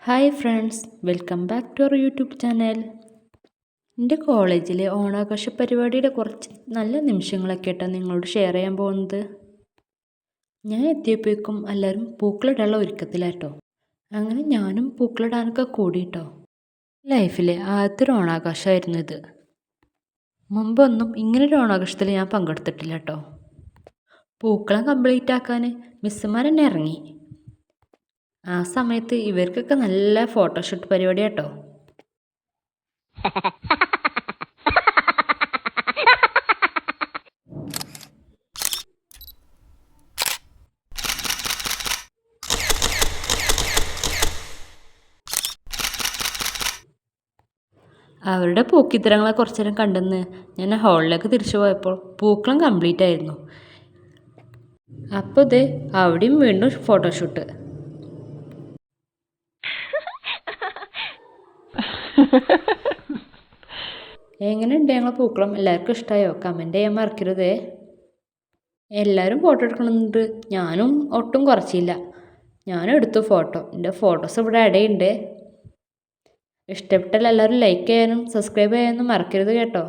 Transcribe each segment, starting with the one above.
Hi friends, welcome back to our YouTube channel. എൻ്റെ കോളേജിലെ ഓണാഘോഷ പരിപാടിയുടെ കുറച്ച് നല്ല നിമിഷങ്ങളൊക്കെ ആയിട്ടാണ് നിങ്ങളോട് ഷെയർ ചെയ്യാൻ പോകുന്നത്. ഞാൻ എത്തിയപ്പോഴേക്കും എല്ലാവരും പൂക്കളിടാനുള്ള ഒരുക്കത്തിലാട്ടോ. അങ്ങനെ ഞാനും പൂക്കളിടാനൊക്കെ കൂടിയിട്ടോ. ലൈഫിലെ ആദ്യത്തെ ഒരു ഓണാഘോഷമായിരുന്നു ഇത്. മുമ്പൊന്നും ഇങ്ങനൊരു ഓണാഘോഷത്തിൽ ഞാൻ പങ്കെടുത്തിട്ടില്ല കേട്ടോ. പൂക്കളം കംപ്ലീറ്റ് ആക്കാൻ മിസ്സുമാർ തന്നെ ഇറങ്ങി. ആ സമയത്ത് ഇവർക്കൊക്കെ നല്ല ഫോട്ടോഷൂട്ട് പരിപാടി കേട്ടോ. അവരുടെ പൂക്കിത്തരങ്ങളെ കുറച്ചു നേരം കണ്ടെന്ന് ഞാൻ ഹാളിലേക്ക് തിരിച്ചു പോയപ്പോൾ പൂക്കളം കംപ്ലീറ്റ് ആയിരുന്നു. അപ്പോൾ ഇത് അവിടെയും വീണ്ടും ഫോട്ടോഷൂട്ട്. എങ്ങനെയുണ്ട് ഞങ്ങളെ പൂക്കളം? എല്ലാവർക്കും ഇഷ്ടമായോ? കമൻറ്റ് ചെയ്യാൻ മറക്കരുതേ. എല്ലാവരും ഫോട്ടോ എടുക്കണമെന്നുണ്ട്. ഞാനും ഒട്ടും കുറച്ചില്ല, ഞാനും എടുത്തു ഫോട്ടോ. എൻ്റെ ഫോട്ടോസ് ഇവിടെ ഇടയുണ്ട്. ഇഷ്ടപ്പെട്ടാൽ എല്ലാവരും ലൈക്ക് ചെയ്യാനും സബ്സ്ക്രൈബ് ചെയ്യാനും മറക്കരുത് കേട്ടോ.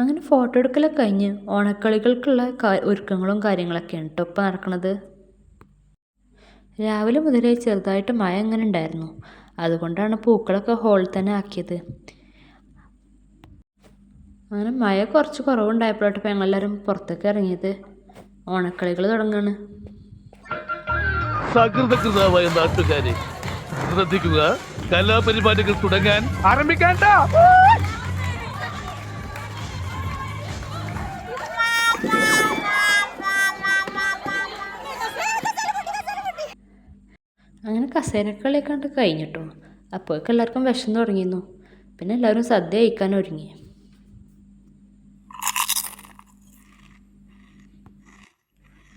അങ്ങനെ ഫോട്ടോ എടുക്കലൊക്കെ കഴിഞ്ഞ് ഓണക്കളികൾക്കുള്ള ഒരുക്കങ്ങളും കാര്യങ്ങളൊക്കെയാണ് കേട്ടോ ഇപ്പം നടക്കുന്നത്. രാവിലെ മുതലേ ചെറുതായിട്ട് മഴ അങ്ങനെ ഉണ്ടായിരുന്നു. അതുകൊണ്ടാണ് പൂക്കളൊക്കെ ഹോളിൽ തന്നെ ആക്കിയത്. അങ്ങനെ മഴ കുറച്ച് കുറവുണ്ടായപ്പോഴായിട്ട് ഞങ്ങളെല്ലാവരും പുറത്തേക്ക് ഇറങ്ങിയത്. ഓണക്കളികൾ തുടങ്ങാണ്. സകൃതകൃതമായ നാട്ടുകാരെ ശ്രദ്ധിക്കുക, കലാപരിപാടികൾ തുടങ്ങാൻ ആരംഭിക്കാൻ. അങ്ങനെ കസേരക്കളിയൊക്കെ കണ്ട് കഴിഞ്ഞിട്ടോ. അപ്പോഴേക്കും എല്ലാവർക്കും വിശന്ന് തുടങ്ങിയിരുന്നു. പിന്നെ എല്ലാവരും സദ്യ കഴിക്കാൻ ഒരുങ്ങി.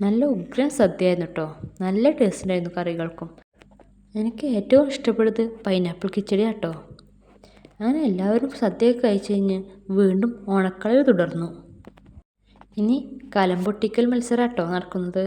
നല്ല ഉഗ്രൻ സദ്യ ആയിരുന്നു കേട്ടോ. നല്ല ടേസ്റ്റ് ഉണ്ടായിരുന്നു കറികൾക്കും. എനിക്ക് ഏറ്റവും ഇഷ്ടപ്പെട്ടത് പൈനാപ്പിൾ കിച്ചടി കേട്ടോ. അങ്ങനെ എല്ലാവരും സദ്യയൊക്കെ കഴിച്ച് കഴിഞ്ഞ് വീണ്ടും ഓണക്കളി തുടർന്നു. ഇനി കലം പൊട്ടിക്കൽ മത്സരം കേട്ടോ നടക്കുന്നത്.